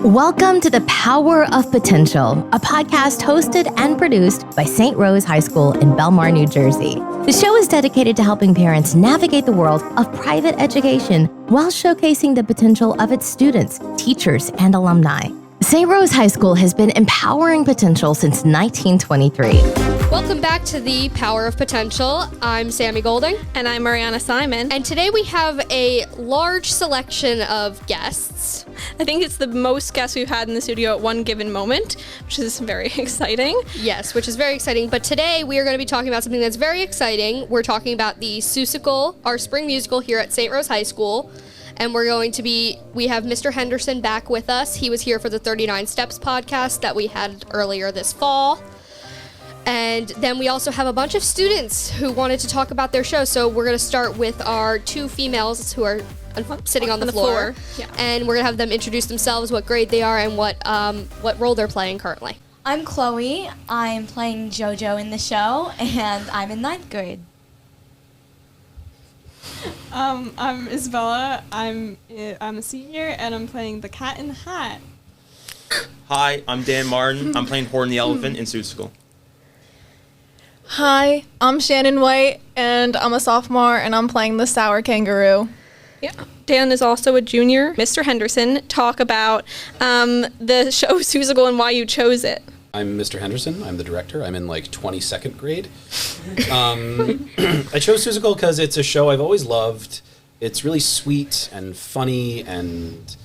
Welcome to The Power of Potential, a podcast hosted and produced by St. Rose High School in Belmar, New Jersey. The show is dedicated to helping parents navigate the world of private education while showcasing the potential of its students, teachers, and alumni. St. Rose High School has been empowering potential since 1923. Welcome back to The Power of Potential. I'm Sami Golding. And I'm Arianna Simon. And today we have a large selection of guests. I think it's the most guests we've had in the studio at one given moment, which is very exciting. Yes, which is very exciting. But today we are going to be talking about something that's very exciting. We're talking about the Seussical, our spring musical here at St. Rose High School. And we have Mr. Henderson back with us. He was here for the 39 Steps podcast that we had earlier this fall. And then we also have a bunch of students who wanted to talk about their show. So we're going to start with our two females who are sitting on the floor. Yeah. And we're going to have them introduce themselves, what grade they are, and what role they're playing currently. I'm Chloe. I'm playing Jojo in the show, and I'm in 9th grade. I'm Isabella. I'm a senior, and I'm playing the Cat in the Hat. Hi, I'm Dan Martin. I'm playing Horton the Elephant in Seussical. Hi, I'm Shannon White, and I'm a sophomore, and I'm playing the Sour Kangaroo. Yeah. Dan is also a junior. Mr. Henderson, talk about the show Seussical and why you chose it. I'm Mr. Henderson. I'm the director. I'm in 22nd grade. I chose Seussical because it's a show I've always loved. It's really sweet and funny, and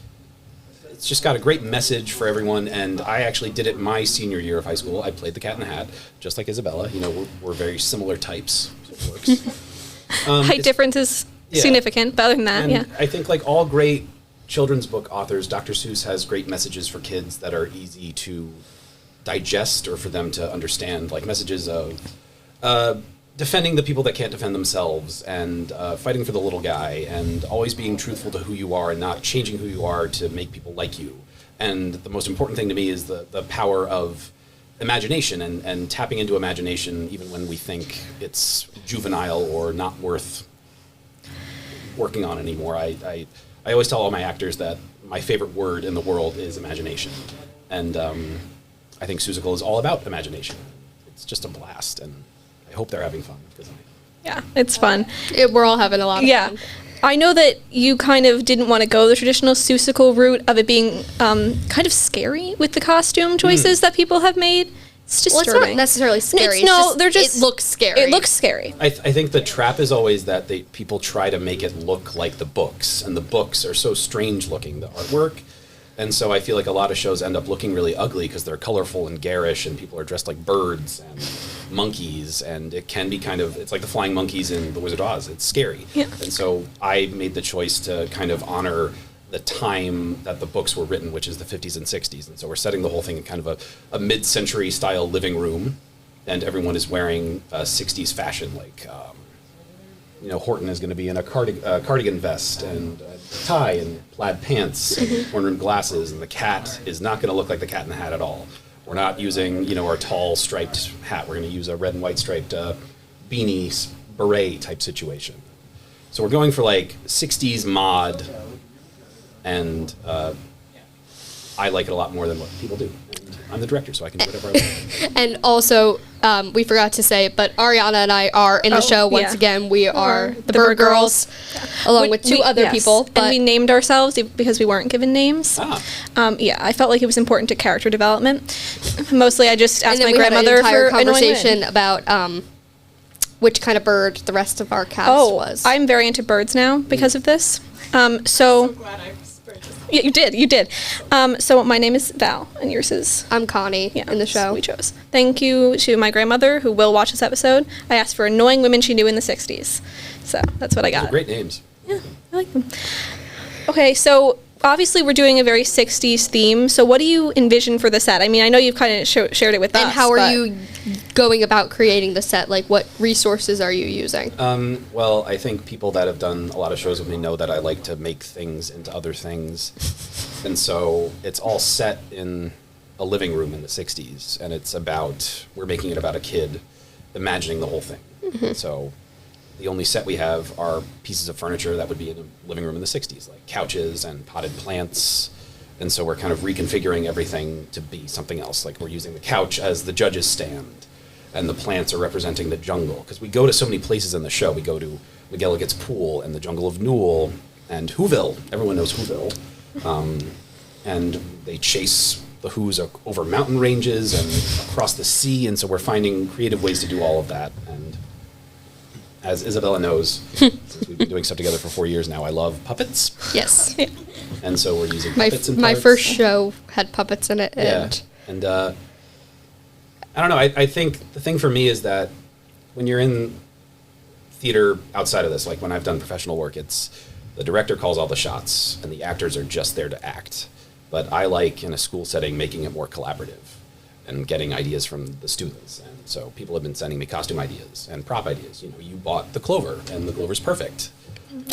it's just got a great message for everyone. And I actually did it my senior year of high school. I played the Cat in the Hat, just like Isabella. You know, we're very similar types. So it works. Height difference is significant, but other than that, and I think like all great children's book authors, Dr. Seuss has great messages for kids that are easy to digest or for them to understand, like messages of defending the people that can't defend themselves, and fighting for the little guy, and always being truthful to who you are and not changing who you are to make people like you. And the most important thing to me is the power of imagination and tapping into imagination even when we think it's juvenile or not worth working on anymore. I always tell all my actors that my favorite word in the world is imagination. And I think Seussical is all about imagination. It's just a blast, and I hope they're having fun. Yeah, it's fun. We're all having a lot of fun. I know that you kind of didn't want to go the traditional Seussical route of it being kind of scary with the costume choices that people have made. It's disturbing. Well, it's not necessarily scary. It looks scary. It looks scary. I think the trap is always that people try to make it look like the books, and the books are so strange looking, the artwork. And so I feel like a lot of shows end up looking really ugly because they're colorful and garish, and people are dressed like birds and monkeys, and it can be it's like the flying monkeys in The Wizard of Oz. It's scary. Yeah. And so I made the choice to kind of honor the time that the books were written, which is the 50s and 60s. And so we're setting the whole thing in kind of a mid-century style living room, and everyone is wearing 60s fashion, like Horton is going to be in a cardigan vest and a tie and plaid pants and horn-rimmed glasses, and the cat is not going to look like the Cat in the Hat at all. We're not using, our tall striped hat. We're going to use a red and white striped beanie beret type situation. So we're going for 60s mod, and I like it a lot more than what people do. And I'm the director, so I can do whatever I want. And also, we forgot to say, but Arianna and I are in the show once again. We are the Bird Girls, along with two other people. But and we named ourselves because we weren't given names. I felt like it was important to character development. Mostly, I just asked my grandmother for an conversation about which kind of bird the rest of our cast was. I'm very into birds now because of this. So Glad I spurred this. Yeah, you did. So my name is Val, and yours is? I'm Connie in the show. We chose. Thank you to my grandmother, who will watch this episode. I asked for annoying women she knew in the 60s. So that's what I got. Those are great names. Yeah, I like them. Okay, so obviously we're doing a very 60s theme. So what do you envision for the set? I mean, I know you've kind of shared it with us. And how are you going about creating the set? Like, what resources are you using? Well, I think people that have done a lot of shows with me know that I like to make things into other things. And so it's all set in a living room in the 60s. And we're making it about a kid imagining the whole thing. Mm-hmm. So the only set we have are pieces of furniture that would be in a living room in the 60s, like couches and potted plants. And so we're kind of reconfiguring everything to be something else. Like we're using the couch as the judge's stand, and the plants are representing the jungle. Because we go to so many places in the show. We go to McGilligan's Pool and the jungle of Newell and Whoville. Everyone knows Whoville. And they chase the Whos over mountain ranges and across the sea. And so we're finding creative ways to do all of that. And as Isabella knows, since we've been doing stuff together for 4 years now, I love puppets. Yes. And so we're using My puppets and my parts. first show had puppets in it. And And I don't know, I think the thing for me is that when you're in theater outside of this, like when I've done professional work, it's the director calls all the shots and the actors are just there to act. But I like, in a school setting, making it more collaborative and getting ideas from the students. And so people have been sending me costume ideas and prop ideas. You know, you bought the clover, and the clover's perfect.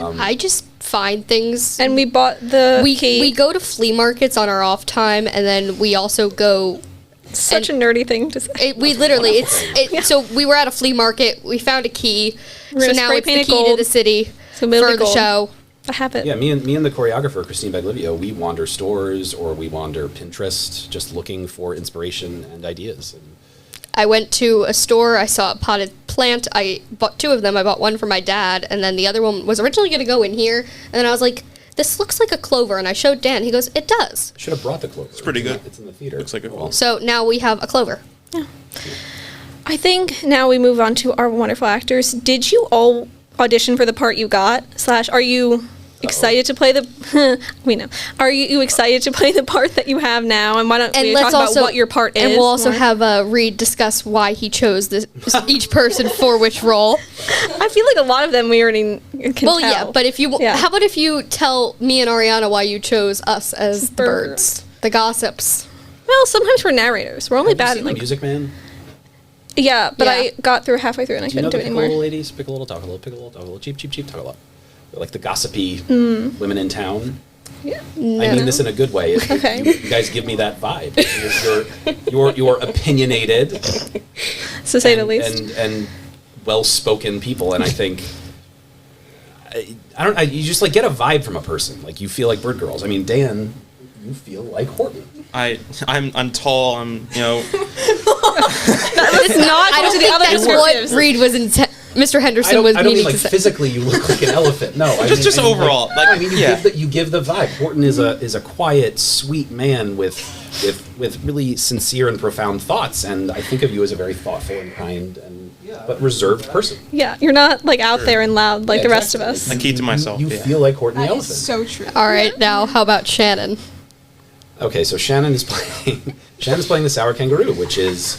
I just find things. And we bought the We go to flea markets on our off time, and then we also go. such a nerdy thing to say. We literally, So we were at a flea market. We found a key. We're So gonna now spray it's the paint it key to gold. the city So it'll be for the gold. show. I have it. Yeah, me and the choreographer, Christine Baglivio, we wander stores or we wander Pinterest just looking for inspiration and ideas. And I went to a store. I saw a potted plant. I bought 2 of them. I bought one for my dad, and then the other one was originally going to go in here. And then I was like, "This looks like a clover." And I showed Dan. He goes, "It does." I should have brought the clover. It's pretty good. It's in the theater. Looks like it will. So now we have a clover. I think now we move on to our wonderful actors. Did you all audition for the part you got? / are you excited to play the? We know. Are you excited to play the part that you have now? And why don't we talk about what your part is? And we'll also more? have Reed discuss why he chose each person for which role. I feel like a lot of them we already can Well, tell. yeah, but if you, Yeah. how about if you tell me and Arianna why you chose us as the birds, the gossips? Well, sometimes we're narrators. We're only Have you bad seen at The like. Music Man? Yeah, but Yeah. I got through halfway through and I Do you know couldn't the do it pick a anymore. little ladies? Pick a little, talk a little, pick a little, talk a little, cheap, cheap, cheap, talk a lot. They're like the gossipy women in town. Yeah. I mean this in a good way. Okay. You guys give me that vibe. You're opinionated, To say the least. and well-spoken people, and I think you just like get a vibe from a person. Like you feel like Bird Girls. I mean, Dan, you feel like Horton. I'm tall. I'm It's not. I don't to the think other that's what descriptives. Reed was Mr. I Henderson don't, was I don't meaning mean like to say. physically you look like an elephant. No, I Just mean, overall, Like, like, I mean, yeah. you give the vibe. Horton is a quiet, sweet man with really sincere and profound thoughts, and I think of you as a very thoughtful and kind but reserved person. Yeah, you're not like out there and loud like Yeah, the rest of exactly. us. I keep to myself. You yeah. feel like Horton the That elephant. is so true. All right, now how about Shannon? Okay, so Shannon is playing the Sour Kangaroo, which is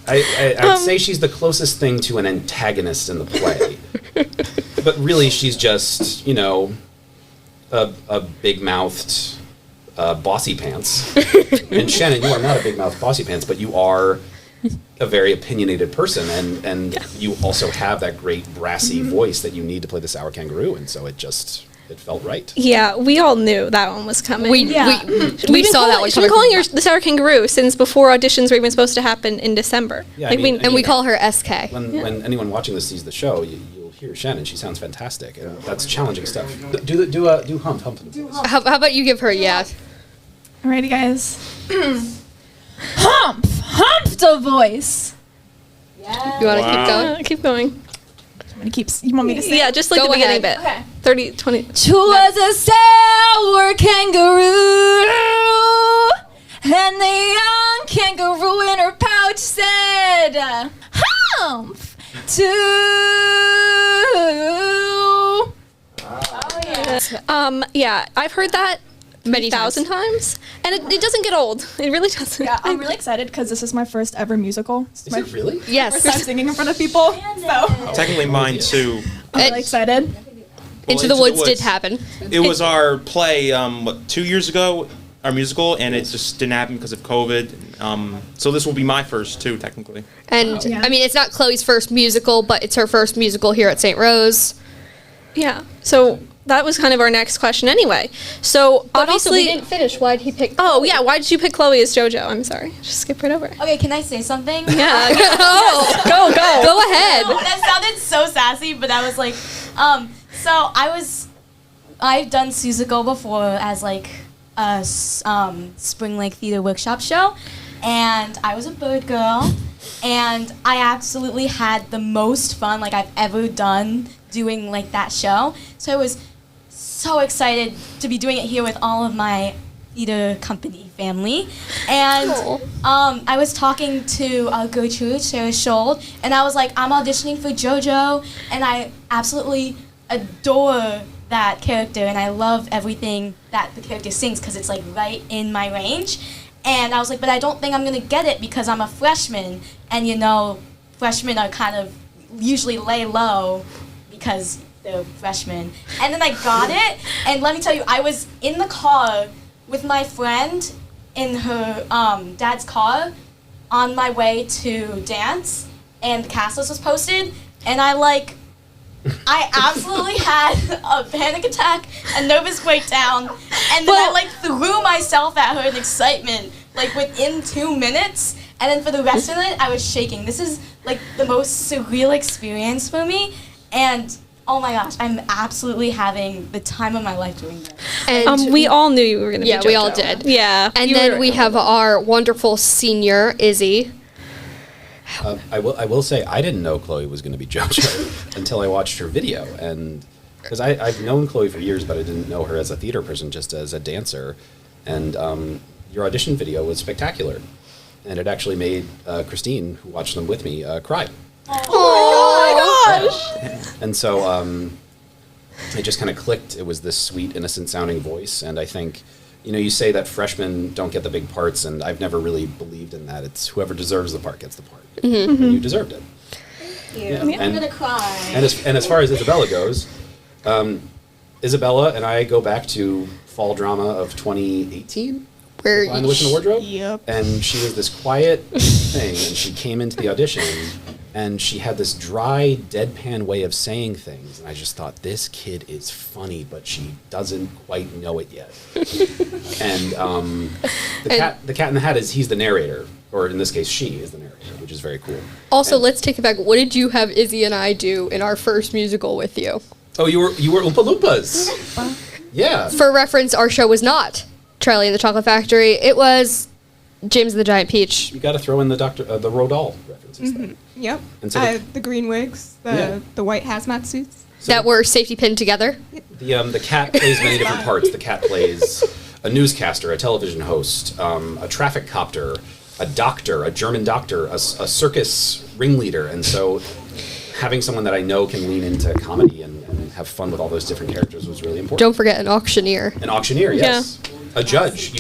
I'd say she's the closest thing to an antagonist in the play, but really she's just a big-mouthed bossy pants. And Shannon, you are not a big-mouthed bossy pants, but you are a very opinionated person, and you also have that great brassy voice that you need to play the Sour Kangaroo, and so it felt right. Yeah, we all knew that one was coming. We saw that one She's been coming. calling her the Sour Kangaroo since before auditions were even supposed to happen in December. Yeah, like I mean- we, And we call her SK. When anyone watching this sees the show, you'll hear Shannon. She sounds fantastic, and that's challenging stuff. Do hump. How about you give her a yeah? Alrighty, guys. Hump the voice. You want to keep going? keep going. You want me to say? Yeah, just like Go the beginning ahead. bit. Okay. 30, 20. Was a sour kangaroo, and the young kangaroo in her pouch said, "Humph to." Yeah, I've heard that Many 1,000 times, and it doesn't get old. It really doesn't. Yeah, I'm really excited because this is my first ever musical. It's Is my it really? Yes. first time singing in front of people. So Technically mine too. I'm really excited. Into the Woods did happen. It was our play 2 years ago, our musical, and it just didn't happen because of COVID. So this will be my first too, technically. And Yeah. I mean, it's not Chloe's first musical, but it's her first musical here at St. Rose. Yeah. So that was kind of our next question anyway. So But also, we obviously, didn't finish. Why did he pick? oh yeah, why did you pick Chloe as JoJo? I'm sorry, just skip right over it. Okay, can I say something? Yeah, go. Go ahead. That sounded so sassy, but I was like, so I've done Seussical before as like a spring like theater workshop show, and I was a bird girl, and I absolutely had the most fun like I've ever done doing like that show. So I was so excited to be doing it here with all of my theater company family, and I was talking to Gertrude, Sarah Scholl, and I was like, I'm auditioning for JoJo, and I absolutely adore that character, and I love everything that the character sings because it's like right in my range. And I was like, but I don't think I'm gonna get it because I'm a freshman, and you know, freshmen are kind of usually lay low because they're freshmen. And then I got it, and let me tell you, I was in the car with my friend in her dad's car on my way to dance, and the cast list was posted, and I absolutely had a panic attack, a nervous breakdown, and then I threw myself at her in excitement, like within 2 minutes, and then for the rest of it, I was shaking. This is like the most surreal experience for me, and oh my gosh, I'm absolutely having the time of my life doing this. And we all knew you were going to be JoJo. we all did. Yeah. And then we have our wonderful senior, Izzy. I will say I didn't know Chloe was going to be JoJo until I watched her video, and because I've known Chloe for years, but I didn't know her as a theater person, just as a dancer. And your audition video was spectacular, and it actually made Christine, who watched them with me, cry. Oh my gosh! And so it just kind of clicked. It was this sweet, innocent sounding voice, and I think, you know, you say that freshmen don't get the big parts, and I've never really believed in that. It's whoever deserves the part gets the part. And you deserved it. Yeah. Yeah. I'm gonna cry. And as far as Isabella goes, Isabella and I go back to fall drama of 2018. Where Lion, the Witch, and the Wardrobe. Yep. And she was this quiet thing, and she came into the audition, and she had this dry, deadpan way of saying things, and I just thought, this kid is funny, but she doesn't quite know it yet. And the cat in the hat he's the narrator, or in this case, she is the narrator, which is very cool. Also, And- let's take it back. What did you have Izzy and I do in our first musical with you? Oh, you were Oompa Loompas. Yeah. For reference, our show was not Charlie and the Chocolate Factory. It was James and the Giant Peach. You got to throw in the Roald Dahl references there. Yep. And so The green wigs, the white hazmat suits. That were safety pinned together. The cat plays many different parts. The cat plays a newscaster, a television host, a traffic copter, a doctor, a German doctor, a circus ringleader, and so having someone that I know can lean into comedy and have fun with all those different characters was really important. Don't forget an auctioneer. An auctioneer, yes. A judge.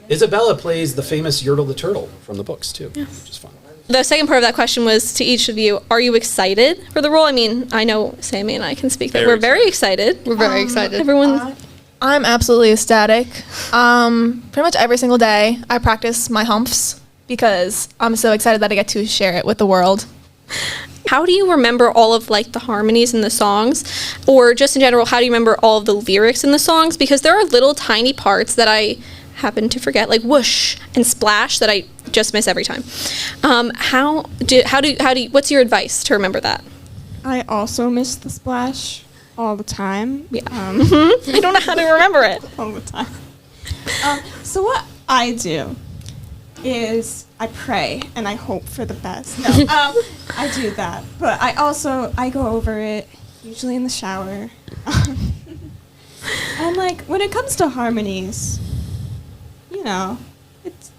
Isabella plays the famous Yertle the Turtle from the books too, which is fun. The second part of that question was to each of you, are you excited for the role? I mean, I know Sami and I can speak that we're very excited. We're very excited. Everyone, I'm absolutely ecstatic. Pretty much every single day I practice my humps because I'm so excited that I get to share it with the world. how do you remember all of like the harmonies in the songs, or just in general, how do you remember all of the lyrics in the songs? Because there are little tiny parts that I happen to forget, like whoosh and splash, that I just miss every time. What's your advice to remember that? I also miss the splash all the time. Yeah. I don't know how to remember it. All the time. So what I do is I pray and I hope for the best. No, I do that, but I go over it usually in the shower. And like when it comes to harmonies, you know,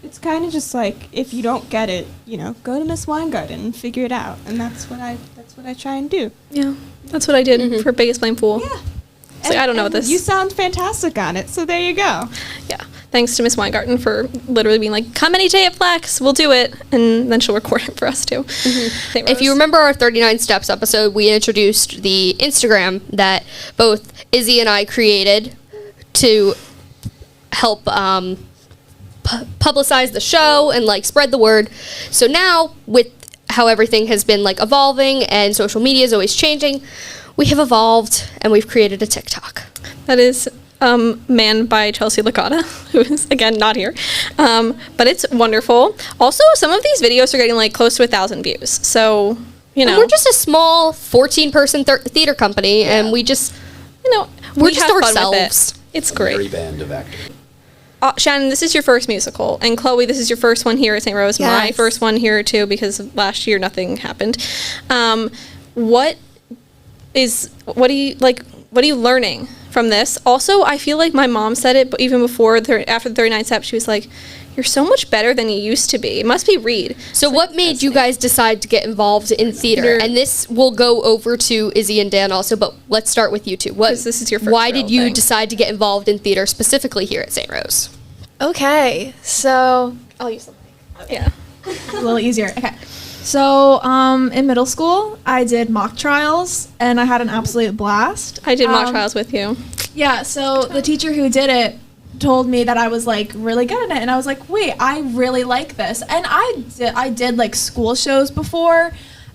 it's kind of just like, if you don't get it, you know, go to Miss Weingarten and figure it out, and that's what I try and do. Yeah, that's what I did for Biggest Blame Fool. Yeah. It's like, I don't know this. You sound fantastic on it, so there you go. Yeah. Thanks to Miss Weingarten for literally being like, come any day at Flex, we'll do it. And then she'll record it for us too. If you remember our 39 Steps episode, we introduced the Instagram that both Izzy and I created to help publicize the show and like spread the word. So now, with how everything has been like evolving and social media is always changing, we have evolved and we've created a TikTok. That is Man by Chelsea Licata, who is, again, not here. But it's wonderful. Also, some of these videos are getting, like, close to 1,000 views. So, you know. And we're just a small 14-person theater company, and we just, you know, we're we just have fun with ourselves. it. It's A great. merry band of actors. Shannon, this is your first musical, and Chloe, this is your first one here at St. Rose. My Yes. first one here too, because last year nothing happened. What are you learning from this? Also, I feel like my mom said it, but even before after the 39 steps, she was like, "You're so much better than you used to be." It must be Reed. So what made you guys decide to get involved in theater? And this will go over to Izzy and Dan also, but let's start with you two. What, 'Cause this is your first why real did you thing. decide to get involved in theater specifically here at St. Rose? Okay, so I'll use something. Yeah. A little easier. Okay. So, in middle school, I did mock trials, and I had an absolute blast. I did mock trials with you. Yeah, so the teacher who did it told me that I was, like, really good at it, and I was like, wait, I really like this. And I did like, school shows before,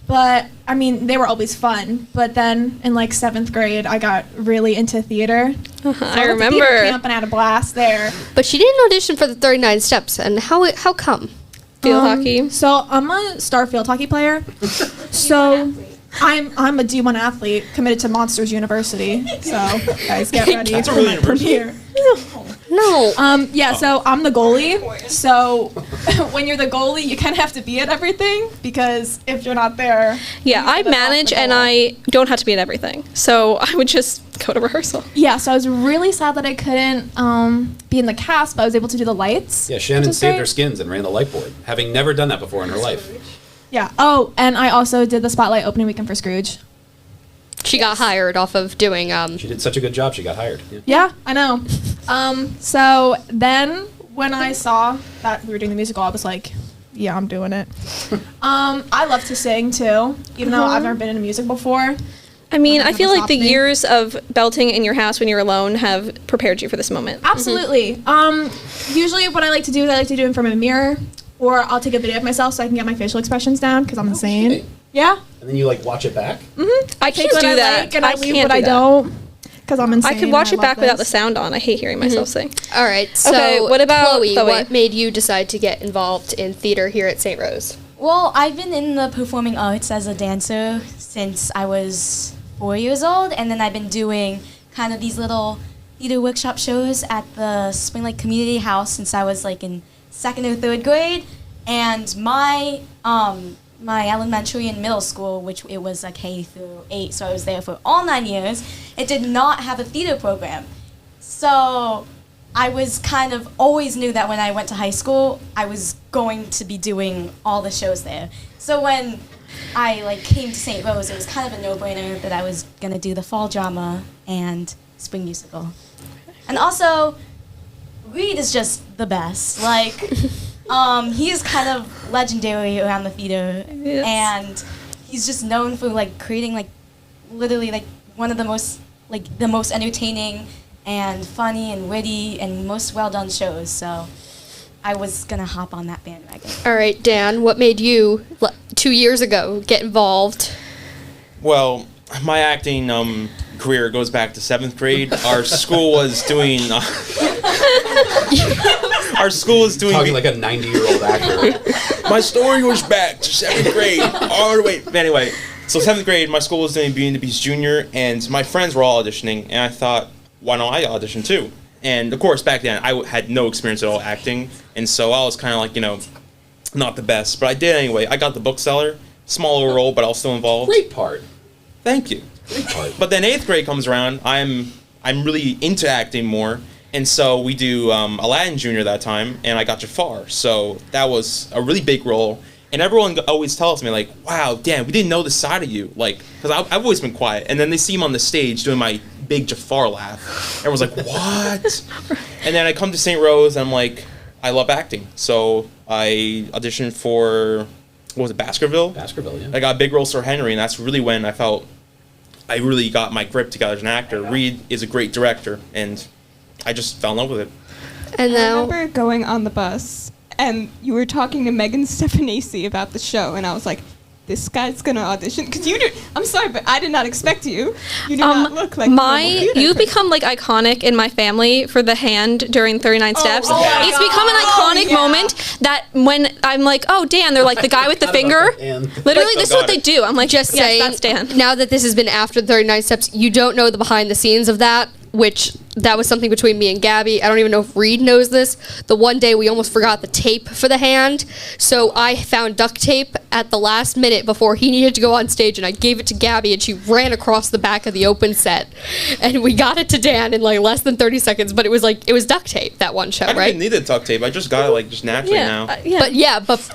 but, I mean, they were always fun. But then, in, like, 7th grade, I got really into theater. So I went to theater remember. camp and I had a blast there. But she didn't audition for the 39 steps, and how come? Field hockey. So I'm a star field hockey player. So I'm a D1 athlete committed to Monsters University. So guys, get ready That's a for real my university. premiere. No. Yeah. So I'm the goalie. So when you're the goalie, you kind of have to be at everything because if you're not there. Yeah, I you're off manage the and goal. I don't have to be at everything. So I would just go to rehearsal. Yeah. So I was really sad that I couldn't be in the cast, but I was able to do the lights. Yeah, Shannon which is saved great. her skins and ran the light board, having never done that before in her life. Yeah. Oh, and I also did the spotlight opening weekend for Scrooge. She got hired off of doing She did such a good job, she got hired. Yeah. Yeah, I know. So then when I saw that we were doing the musical, I was like, yeah, I'm doing it. I love to sing too, even though I've never been in a music before. I mean, Nothing I feel ever like the stopped me. years of belting in your house when you're alone have prepared you for this moment. Absolutely. Usually what I like to do is I like to do it in front of a mirror, or I'll take a video of myself so I can get my facial expressions down because I'm insane. Okay. Yeah. And then you like watch it back? I Take can't what do I that. like and I leave can't what I do that. don't because I'm insane. I could watch and it back love without the this. sound on. I hate hearing myself sing. All right. So Okay, what about Chloe? Chloe? What made you decide to get involved in theater here at St. Rose? Well, I've been in the performing arts as a dancer since I was 4 years old, and then I've been doing kind of these little theater workshop shows at the Spring Lake Community House since I was like in 2nd or 3rd grade. And my elementary and middle school, which it was like K through 8, so I was there for all 9 years, it did not have a theater program. So I was kind of always knew that when I went to high school, I was going to be doing all the shows there. So when I like came to St. Rose, it was kind of a no-brainer that I was gonna do the fall drama and spring musical. And also, Reed is just the best. Like, he is kind of legendary around the theater, Yes. and he's just known for like creating like literally like one of the most entertaining and funny and witty and most well done shows. So I was gonna hop on that bandwagon. All right, Dan. What made you 2 years ago get involved? Well, my acting career goes back to 7th grade. Our school was doing. Our school was doing. Talking like a 90-year-old actor. My story was back to 7th grade. All the way. Anyway, so 7th grade, my school was doing Beauty and the Beast Junior, and my friends were all auditioning, and I thought, why don't I audition too? And of course, back then, I had no experience at all acting, and so I was kind of like, not the best, but I did anyway. I got the bookseller, smaller role, but I was still involved. Great part. Thank you. Great part. But then 8th grade comes around, I'm really into acting more, and so we do Aladdin Jr. that time, and I got Jafar, so that was a really big role. And everyone always tells me, like, wow, Dan, we didn't know this side of you. Like, because I've always been quiet. And then they see him on the stage doing my big Jafar laugh. Everyone's like, what? And then I come to St. Rose, and I'm like, I love acting. So I auditioned for, what was it, Baskerville? Baskerville, yeah. I got a big role Sir Henry, and that's really when I felt I really got my grip together as an actor. Reed is a great director, and I just fell in love with it. And I now, remember going on the bus, and you were talking to Megan Stefanasi about the show, and I was like, this guy's gonna audition, because you do. I'm sorry, but I did not expect you. You do not look like You've become like iconic in my family for the hand during 39 Steps. It's become an iconic moment that when I'm like, oh, Dan, they're like the guy with the finger. Literally, this is what they do. I'm like, Just yes, saying, that's Dan. now that this has been after the 39 Steps, you don't know the behind the scenes of that, which that was something between me and Gabby. I don't even know if Reed knows this. The one day we almost forgot the tape for the hand, so I found duct tape at the last minute before he needed to go on stage, and I gave it to Gabby, and she ran across the back of the open set, and we got it to Dan in like less than 30 seconds, but it was duct tape that one show, I right? didn't need the duct tape. I just got it like just naturally now. But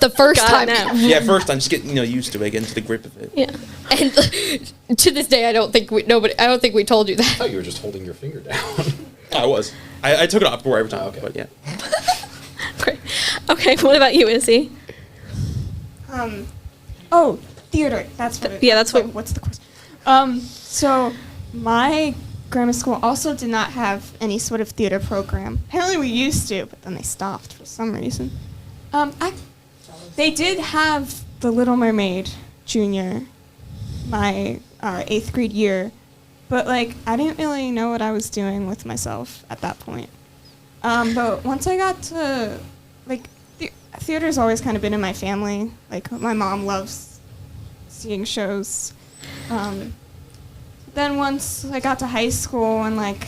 the first Got time, it now. Yeah, first I'm just getting used to it, getting to the grip of it. Yeah. and to this day, I don't think we told you I that. thought you were just holding your finger down. I was. I took it off before every time. Okay. But yeah. Great. Okay, what about you, Izzy? Theater. That's what. That's what. What's the question? So my grammar school also did not have any sort of theater program. Apparently we used to, but then they stopped for some reason. They did have The Little Mermaid Junior, my 8th grade year, but like I didn't really know what I was doing with myself at that point. But once I got to theater's always kind of been in my family. Like my mom loves seeing shows. Then once I got to high school and like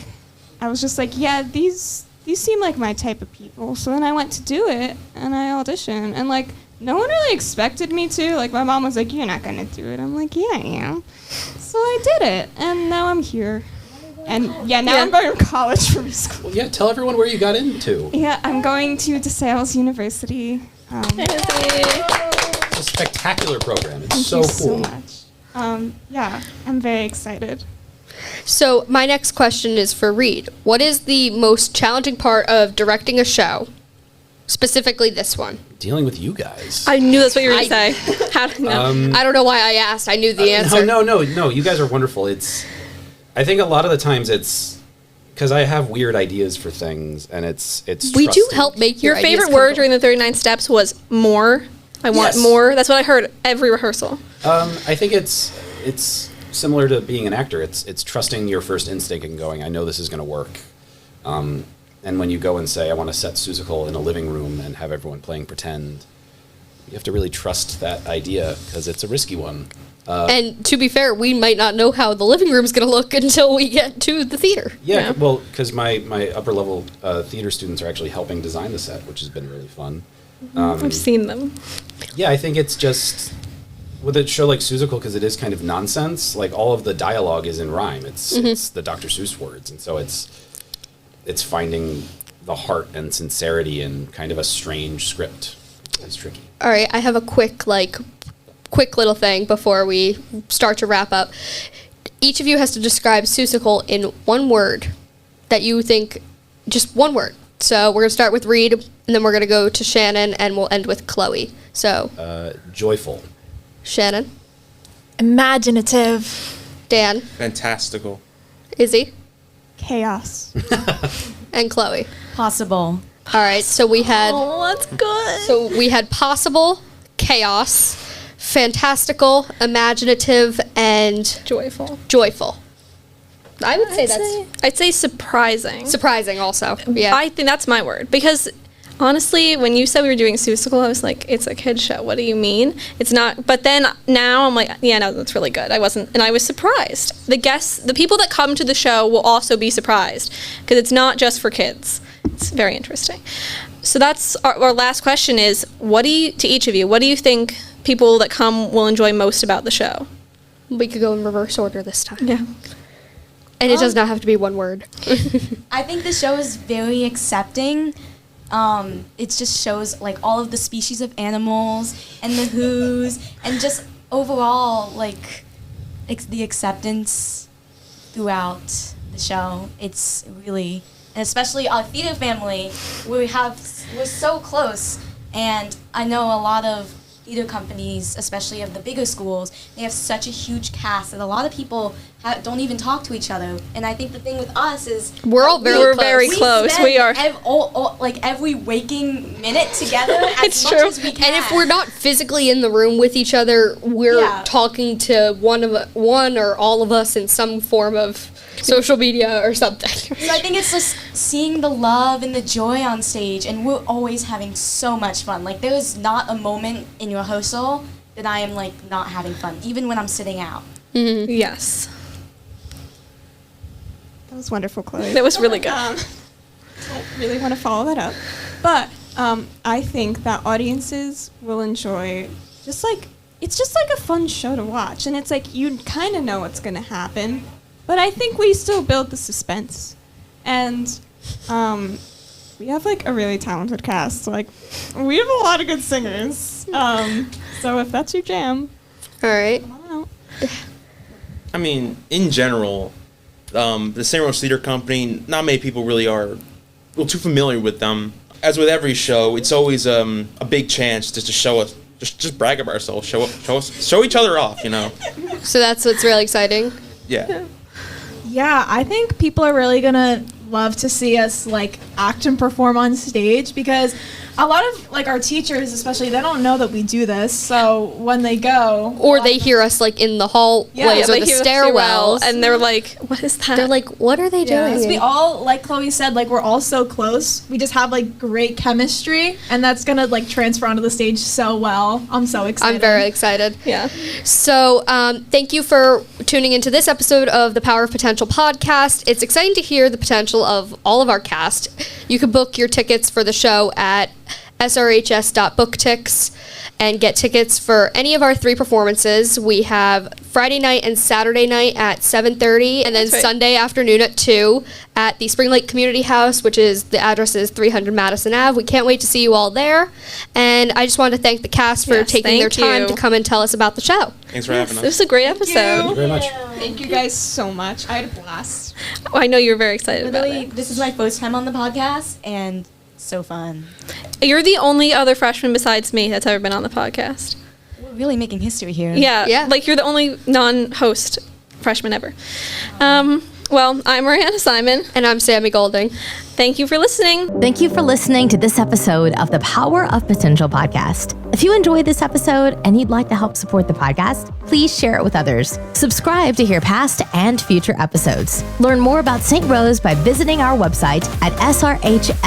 I was just like, yeah, these seem like my type of people. So then I went to do it and I auditioned and like no one really expected me to. Like my mom was like, you're not gonna do it. I'm like, yeah, I am. So I did it and now I'm here. And now I'm going to college for school. Well, yeah, tell everyone where you got into. Yeah, I'm going to DeSales University. It's a spectacular program. It's Thank so you cool. so much. I'm very excited. So my next question is for Reed. What is the most challenging part of directing a show? Specifically this one. Dealing with you guys. I knew that's what you were going to say. How do you know? I don't know why I asked. I knew the answer. No. You guys are wonderful. I think a lot of the times it's because I have weird ideas for things, and it's. We do trusting. help make Your ideas favorite come word true. during the 39 Steps was more. I want Yes. more. That's what I heard every rehearsal. I think it's similar to being an actor. It's trusting your first instinct and going, I know this is going to work. And when you go and say, I want to set Seussical in a living room and have everyone playing pretend, you have to really trust that idea because it's a risky one. And to be fair, we might not know how the living room's going to look until we get to the theater. Yeah. Well, because my upper level theater students are actually helping design the set, which has been really fun. I've seen them. Yeah, I think it's just with a show like Seussical, because it is kind of nonsense. Like all of the dialogue is in rhyme. It's the Dr. Seuss words, and so it's finding the heart and sincerity in kind of a strange script. It's tricky. All right, I have a quick little thing before we start to wrap up. Each of you has to describe Seussical in one word that you think, just one word. So we're going to start with Reed, and then we're going to go to Shannon, and we'll end with Chloe. So, Joyful. Shannon, Imaginative. Dan, Fantastical. Izzy, Chaos. and Chloe. Possible. All right, so we had That's good. So we had possible, chaos, fantastical, imaginative, and Joyful. joyful. I would say that's I'd say surprising. surprising also. Yeah. I think that's my word because honestly, when you said we were doing Seussical, I was like, it's a kid's show. What do you mean? It's not. But then now I'm like, yeah, no, that's really good. I was surprised. The people that come to the show will also be surprised because it's not just for kids. It's very interesting. So that's our last question is, to each of you, what do you think people that come will enjoy most about the show? we could go in reverse order this time. Yeah. And it does not have to be one word. I think the show is very accepting. It just shows like all of the species of animals and the who's and just overall like the acceptance throughout the show. It's really, and especially our theater family, we're so close, and I know a lot of theater companies, especially of the bigger schools, they have such a huge cast that a lot of people don't even talk to each other. And I think the thing with us is We're all very We're close. very close. spend We are. every waking minute together as It's much true. as we can. And if we're not physically in the room with each other, we're Yeah. talking to one or all of us in some form of social media or something. So I think it's just seeing the love and the joy on stage, and we're always having so much fun. Like, there is not a moment in rehearsal that I am, like, not having fun, even when I'm sitting out. Yes. That was wonderful, Chloe. That was really good. Don't really want to follow that up, but I think that audiences will enjoy it's just like a fun show to watch, and it's like you kind of know what's going to happen, but I think we still build the suspense, and we have like a really talented cast. Like, we have a lot of good singers. So if that's your jam, All right. come on out. I mean, in general, the St. Rose Theater Company, not many people really are too familiar with them. As with every show, it's always a big chance just to show us, just brag about ourselves, show each other off, you know. So that's what's really exciting. Yeah. Yeah, I think people are really gonna love to see us like act and perform on stage, because a lot of like our teachers especially, they don't know that we do this, so when they go, Or they hear us like in the hallways or they the hear stairwells, and they're like, "What is that?" they're like, "What are they doing?" we all, like Chloe said, like we're all so close, we just have like great chemistry, and that's gonna like transfer onto the stage so well. I'm so excited. I'm very excited. Yeah. So, thank you for tuning into this episode of the Power of Potential podcast. It's exciting to hear the potential of all of our cast. You can book your tickets for the show at srhs.booktix and get tickets for any of our 3 performances. We have Friday night and Saturday night at 7:30, and then That's right. Sunday afternoon at 2 at the Spring Lake Community House, which is, the address is 300 Madison Ave. We can't wait to see you all there. And I just want to thank the cast for Yes, taking their thank time you. to come and tell us about the show. Thanks for having This us. was a great episode. Thank you very much. Thank you guys so much. I had a blast. Oh, I know you're very excited about Literally, it. this is my first time on the podcast, and so fun. You're the only other freshman besides me that's ever been on the podcast. We're really making history here. Yeah. Like you're the only non-host freshman ever. Well, I'm Arianna Simon. And I'm Sami Golding. Thank you for listening. Thank you for listening to this episode of the Power of Potential podcast. If you enjoyed this episode and you'd like to help support the podcast, please share it with others. Subscribe to hear past and future episodes. Learn more about St. Rose by visiting our website at srhsnj.com.